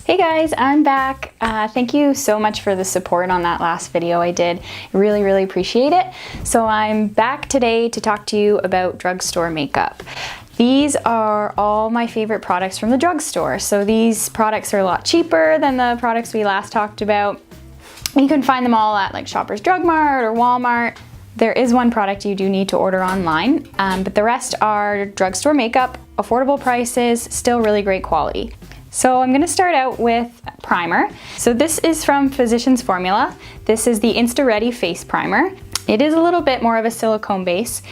Hey guys, I'm back. Thank you so much for the support on that last video I did. I really appreciate it. So I'm back today to talk to you about drugstore makeup. These are all my favorite products from the drugstore. So these products are a lot cheaper than the products we last talked about. You can find them all at like Shoppers Drug Mart or Walmart. There is one product you do need to order online, but the rest are drugstore makeup, affordable prices, still really great quality. So I'm gonna start out with primer. So this is from Physicians Formula. This is the Insta Ready Face Primer. It is a little bit more of a silicone base.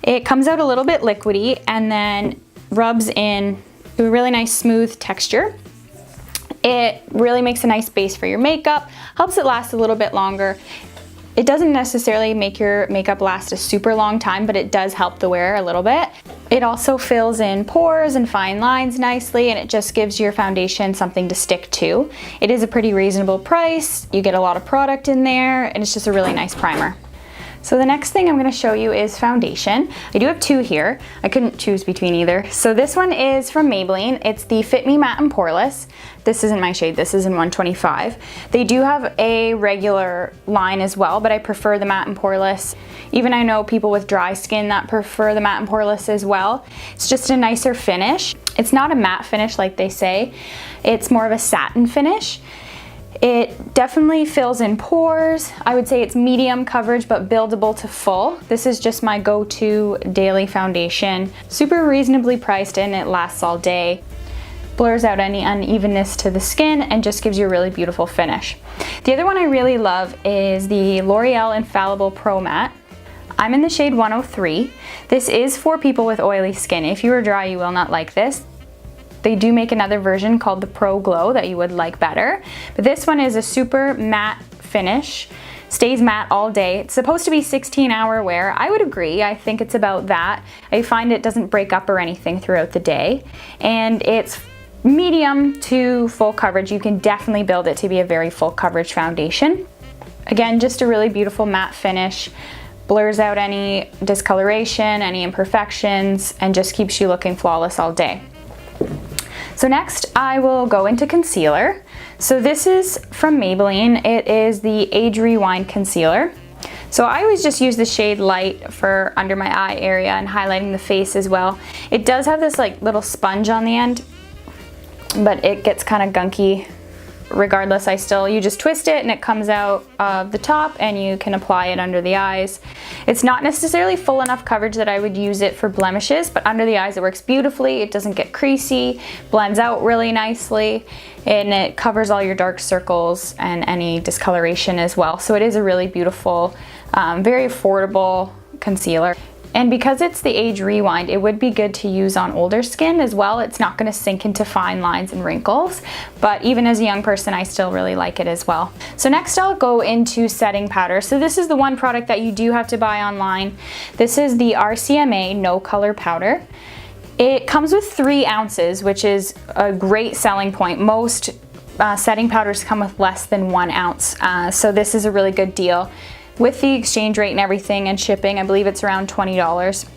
It comes out a little bit liquidy and then rubs in a really nice smooth texture. It really makes a nice base for your makeup, helps it last a little bit longer. It doesn't necessarily make your makeup last a super long time, but it does help the wear a little bit. It also fills in pores and fine lines nicely, and it just gives your foundation something to stick to. It is a pretty reasonable price. You get a lot of product in there, and it's just a really nice primer. So the next thing I'm going to show you is foundation. I do have two here. I couldn't choose between either. So this one is from Maybelline. It's the Fit Me Matte and Poreless. This isn't my shade, this is in 125. They do have a regular line as well, but I prefer the matte and poreless. Even I know people with dry skin that prefer the matte and poreless as well. It's just a nicer finish. It's not a matte finish like they say. It's more of a satin finish. It definitely fills in pores. I would say it's medium coverage but buildable to full. This is just my go-to daily foundation. Super reasonably priced and it lasts all day. Blurs out any unevenness to the skin and just gives you a really beautiful finish. The other one I really love is the L'Oreal Infallible Pro Matte. I'm in the shade 103. This is for people with oily skin. If you are dry, you will not like this. They do make another version called the Pro Glow that you would like better. But this one is a super matte finish. Stays matte all day. It's supposed to be 16-hour wear. I would agree. I think it's about that. I find it doesn't break up or anything throughout the day. And it's medium to full coverage. You can definitely build it to be a very full coverage foundation. Again, just a really beautiful matte finish. Blurs out any discoloration, any imperfections, and just keeps you looking flawless all day. So next I will go into concealer. So this is from Maybelline. It is the Age Rewind Concealer. So I always just use the shade Light for under my eye area and highlighting the face as well. It does have this like little sponge on the end, but it gets kind of gunky. Regardless, you just twist it and it comes out of the top and you can apply it under the eyes. It's not necessarily full enough coverage that I would use it for blemishes, but under the eyes it works beautifully. It doesn't get creasy, blends out really nicely, and it covers all your dark circles and any discoloration as well. So it is a really beautiful, very affordable concealer. And because it's the Age Rewind, it would be good to use on older skin as well. It's not going to sink into fine lines and wrinkles, but even as a young person, I still really like it as well. So next I'll go into setting powder. So this is the one product that you do have to buy online. This is the RCMA No Color Powder. It comes with 3 ounces, which is a great selling point. Most setting powders come with less than 1 ounce, so this is a really good deal. With the exchange rate and everything and shipping, I believe it's around $20.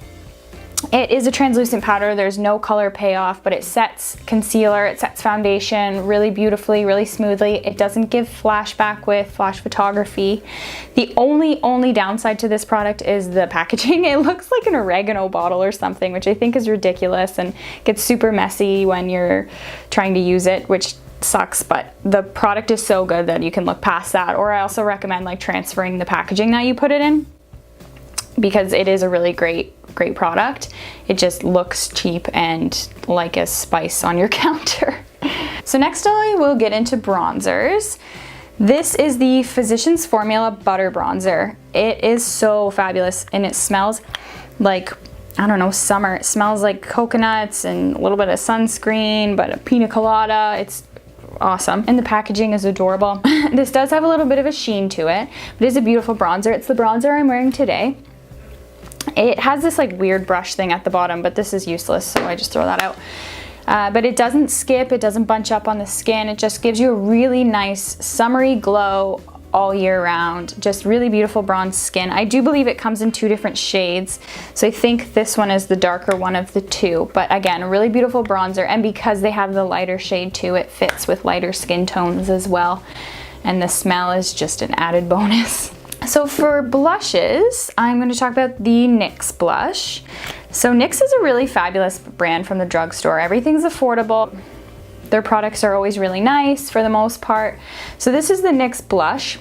It is a translucent powder. There's no color payoff, but it sets concealer, it sets foundation really beautifully, really smoothly. It doesn't give flashback with flash photography. The only downside to this product is the packaging. It looks like an oregano bottle or something, which I think is ridiculous and gets super messy when you're trying to use it, which sucks, but the product is so good that you can look past that. Or I also recommend like transferring the packaging that you put it in, because it is a really great product. It just looks cheap and like a spice on your counter. So next I will get into bronzers. This is the Physicians Formula Butter Bronzer. It is so fabulous and it smells like, I don't know, summer. It smells like coconuts and a little bit of sunscreen, but a pina colada. It's awesome. And the packaging is adorable. This does have a little bit of a sheen to it, but it is a beautiful bronzer. It's the bronzer I'm wearing today. It has this like weird brush thing at the bottom, but this is useless, so I just throw that out. But it doesn't skip, it doesn't bunch up on the skin. It just gives you a really nice summery glow all year round. Just really beautiful bronze skin. I do believe it comes in 2 different shades, so I think this one is the darker one of the 2. But again, a really beautiful bronzer, and because they have the lighter shade too, it fits with lighter skin tones as well. And the smell is just an added bonus. So for blushes, I'm going to talk about the NYX blush. So NYX is a really fabulous brand from the drugstore. Everything's affordable. Their products are always really nice for the most part. So this is the NYX blush.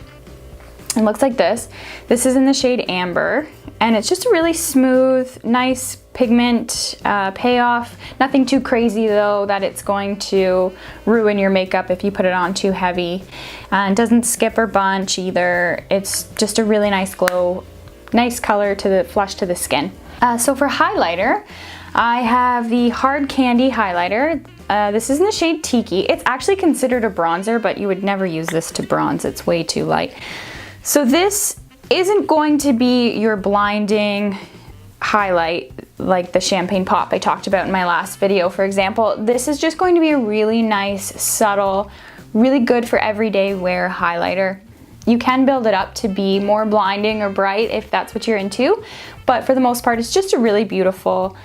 It looks like this. This is in the shade Amber, and it's just a really smooth, nice pigment payoff. Nothing too crazy though that it's going to ruin your makeup if you put it on too heavy. And doesn't skip or bunch either. It's just a really nice glow, nice color to the flush to the skin. So for highlighter, I have the Hard Candy highlighter. This is in the shade Tiki. It's actually considered a bronzer, but you would never use this to bronze. It's way too light. So this isn't going to be your blinding highlight like the Champagne Pop I talked about in my last video, for example. This is just going to be a really nice, subtle, really good for everyday wear highlighter. You can build it up to be more blinding or bright if that's what you're into, but for the most part, it's just a really beautiful,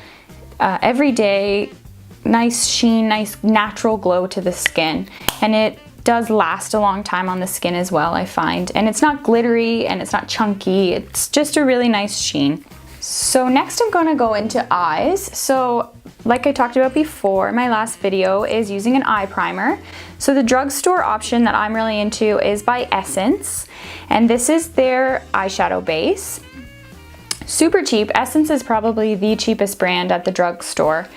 everyday, nice sheen, nice natural glow to the skin. And it does last a long time on the skin as well, I find. And it's not glittery and it's not chunky. It's just a really nice sheen. So next I'm going to go into eyes. So like I talked about before, my last video is using an eye primer. So the drugstore option that I'm really into is by Essence. And this is their eyeshadow base. Super cheap. Essence is probably the cheapest brand at the drugstore.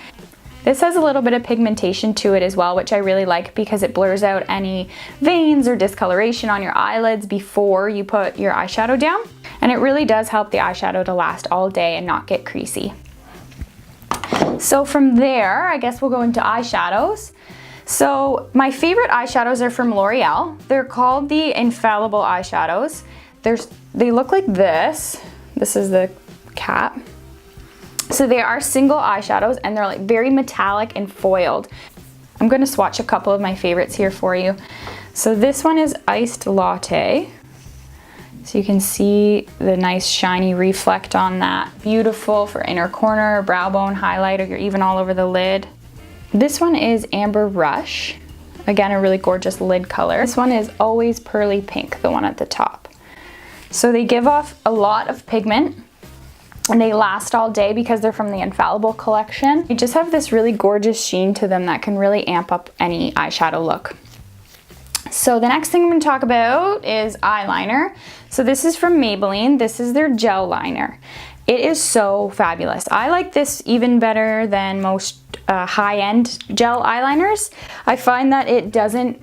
This has a little bit of pigmentation to it as well, which I really like because it blurs out any veins or discoloration on your eyelids before you put your eyeshadow down. And it really does help the eyeshadow to last all day and not get creasy. So from there, I guess we'll go into eyeshadows. So my favorite eyeshadows are from L'Oreal. They're called the Infallible eyeshadows. They look like this. This is the cap. So they are single eyeshadows and they're like very metallic and foiled. I'm going to swatch a couple of my favorites here for you. So this one is Iced Latte. So you can see the nice shiny reflect on that. Beautiful for inner corner, brow bone highlight, or even all over the lid. This one is Amber Rush. Again, a really gorgeous lid color. This one is Always Pearly Pink, the one at the top. So they give off a lot of pigment and they last all day because they're from the Infallible collection. They just have this really gorgeous sheen to them that can really amp up any eyeshadow look. So the next thing I'm going to talk about is eyeliner. So this is from Maybelline. This is their gel liner. It is so fabulous. I like this even better than most high-end gel eyeliners. I find that it doesn't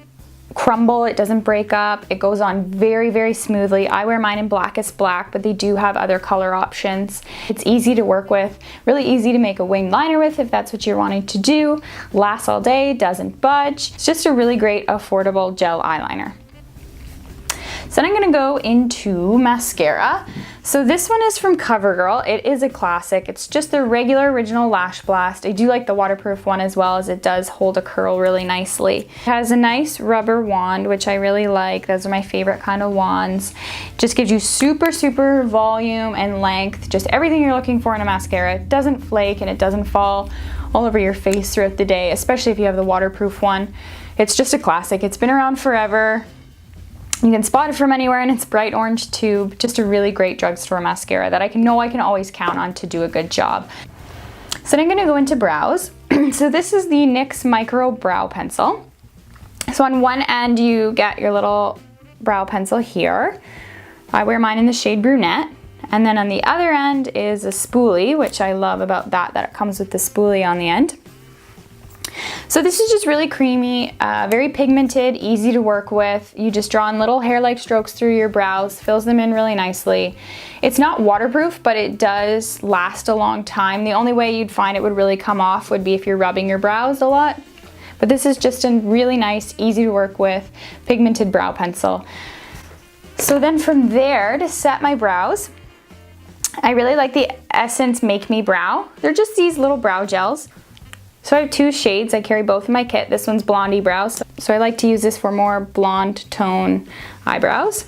crumble, it doesn't break up, it goes on very, very smoothly. I wear mine in blackest black, but they do have other color options. It's easy to work with, really easy to make a winged liner with if that's what you're wanting to do. Lasts all day, doesn't budge. It's just a really great, affordable gel eyeliner. So then I'm gonna go into mascara. So this one is from CoverGirl. It is a classic. It's just the regular original Lash Blast. I do like the waterproof one as well, as it does hold a curl really nicely. It has a nice rubber wand, which I really like. Those are my favorite kind of wands. Just gives you super, super volume and length, just everything you're looking for in a mascara. It doesn't flake and it doesn't fall all over your face throughout the day, especially if you have the waterproof one. It's just a classic. It's been around forever. You can spot it from anywhere in its bright orange tube. Just a really great drugstore mascara that I can always count on to do a good job. So I'm gonna go into brows. So this is the NYX Micro Brow Pencil. So on one end you get your little brow pencil here. I wear mine in the shade Brunette. And then on the other end is a spoolie, which I love about that it comes with the spoolie on the end. So this is just really creamy, very pigmented, easy to work with. You just draw in little hair-like strokes through your brows, fills them in really nicely. It's not waterproof, but it does last a long time. The only way you'd find it would really come off would be if you're rubbing your brows a lot. But this is just a really nice, easy to work with, pigmented brow pencil. So then from there, to set my brows, I really like the Essence Make Me Brow. They're just these little brow gels. So I have 2 shades. I carry both in my kit. This one's Blondie Brows. So I like to use this for more blonde tone eyebrows.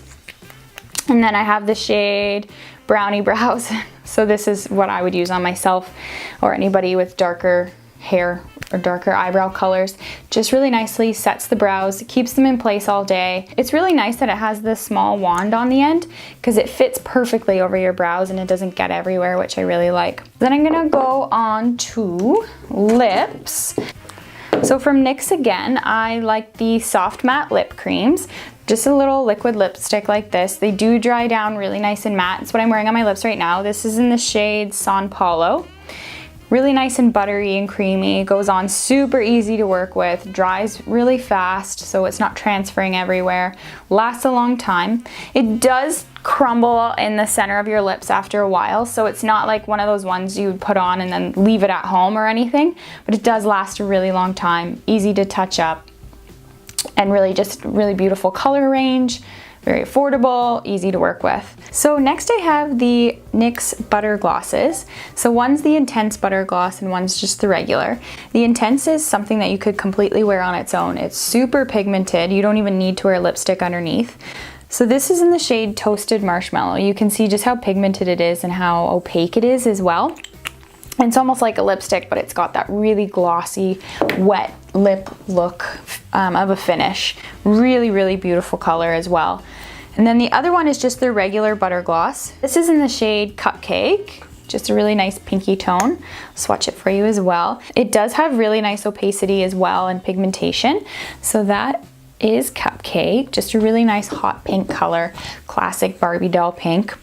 And then I have the shade Brownie Brows. So this is what I would use on myself or anybody with darker hair or darker eyebrow colors. Just really nicely sets the brows, keeps them in place all day. It's really nice that it has this small wand on the end because it fits perfectly over your brows and it doesn't get everywhere, which I really like. Then I'm gonna go on to lips. So from NYX again, I like the Soft Matte Lip Creams. Just a little liquid lipstick like this. They do dry down really nice and matte. It's what I'm wearing on my lips right now. This is in the shade San Paulo. Really nice and buttery and creamy. Goes on super easy to work with. Dries really fast, so it's not transferring everywhere. Lasts a long time. It does crumble in the center of your lips after a while, so it's not like one of those ones you would put on and then leave it at home or anything, but it does last a really long time. Easy to touch up and really just really beautiful color range. Very affordable, easy to work with. So next I have the NYX Butter Glosses. So one's the Intense Butter Gloss and one's just the regular. The Intense is something that you could completely wear on its own. It's super pigmented. You don't even need to wear lipstick underneath. So this is in the shade Toasted Marshmallow. You can see just how pigmented it is and how opaque it is as well. And it's almost like a lipstick, but it's got that really glossy, wet lip look of a finish. Really, really beautiful color as well. And then the other one is just the regular butter gloss. This is in the shade Cupcake, just a really nice pinky tone. Swatch it for you as well. It does have really nice opacity as well and pigmentation. So that is Cupcake, just a really nice hot pink color, classic Barbie doll pink.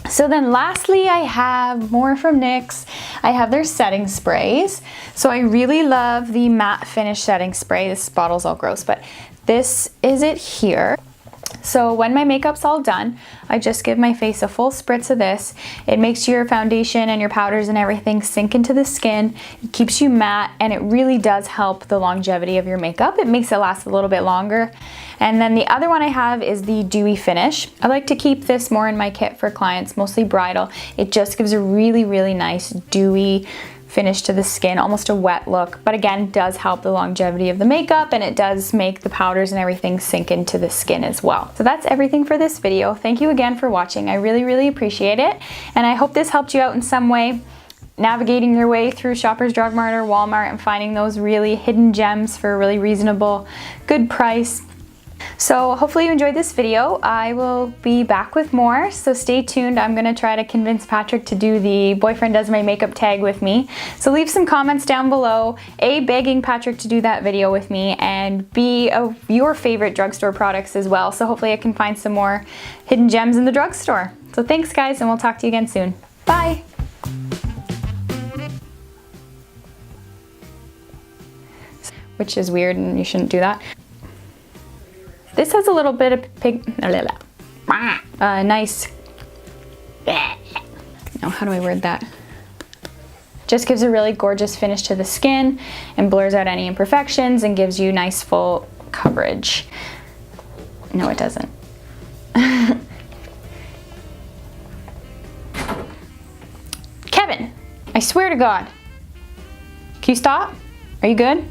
So then lastly, I have more from NYX. I have their setting sprays. So I really love the matte finish setting spray. This bottle's all gross, but this is it here. So when my makeup's all done, I just give my face a full spritz of this. It makes your foundation and your powders and everything sink into the skin. It keeps you matte and it really does help the longevity of your makeup. It makes it last a little bit longer. And then the other one I have is the Dewy Finish. I like to keep this more in my kit for clients, mostly bridal. It just gives a really, really nice dewy finish to the skin, almost a wet look, but again, does help the longevity of the makeup and it does make the powders and everything sink into the skin as well. So that's everything for this video. Thank you again for watching. I really, really appreciate it. And I hope this helped you out in some way, navigating your way through Shoppers Drug Mart or Walmart and finding those really hidden gems for a really reasonable, good price. So hopefully you enjoyed this video. I will be back with more, so stay tuned. I'm gonna try to convince Patrick to do the boyfriend does my makeup tag with me. So leave some comments down below, A, begging Patrick to do that video with me, and B, of your favorite drugstore products as well. So hopefully I can find some more hidden gems in the drugstore. So thanks guys, and we'll talk to you again soon. Bye. Which is weird and you shouldn't do that. This has a little bit of nice, no, how do I word that? Just gives a really gorgeous finish to the skin and blurs out any imperfections and gives you nice full coverage. No, it doesn't. Kevin, I swear to God. Can you stop? Are you good?